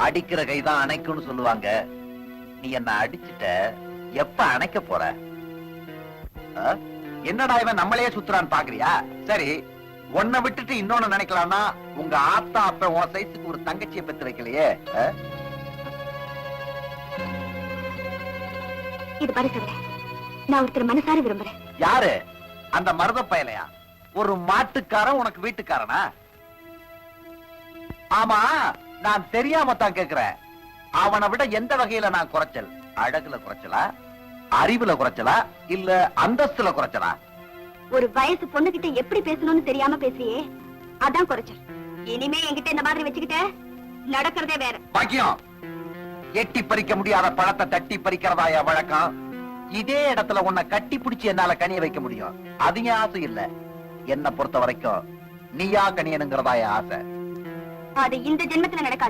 அடிக்கிற கைதான் அணைக்கும்னு சொல்லுவாங்க. நீ என்ன அடிச்சிட்ட, எப்ப அணைக்க போற? என்னடா இவன் நம்மளையே சுத்துறான்னு பாக்குறியா? சரி, உன்னை விட்டுட்டு இன்னொன்னு நினைக்கலாம்னா உங்க ஆத்தா அப்ப உன் சைஸுக்கு ஒரு தங்கச்சியை பெற்று வைக்கலையே. இது பாரு தவிர நான் ஒருத்தர் மனசார விரும்புறேன். யாரு? அந்த மருத பயலையா? ஒரு மாட்டுக்காரன் உனக்கு வீட்டுக்காரனா? ஆமா, நான் தெரியாம தான் கேக்குறேன். அவனை விட எந்த வகையில நான் குறைச்சல்? அழகுல குறைச்சலா, அறிவுல குறைச்சலா, இல்ல அந்தஸ்துல குறைச்சலா? ஒரு வயசு பொண்ணுகிட்ட எப்படி பேசணும்னு தெரியாம பேசியே, அதான் குறைச்சல். இனிமே என்கிட்ட இந்த மாதிரி வச்சுக்கிட்ட நடக்கிறதே வேற. பாக்கியம், எட்டி பறிக்க முடியாத பழத்தை தட்டி பறிக்கிறதா என் வழக்கம். இதே இடத்துல உன்னை கட்டி பிடிச்சு என்னால கனிய வைக்க முடியும். அது என் ஆசை இல்ல. என்ன பொறுத்த வரைக்கும் நீயா கனியனுங்கிறதா என் ஆசை. அது இந்த ஜென்மத்துல நடக்காது.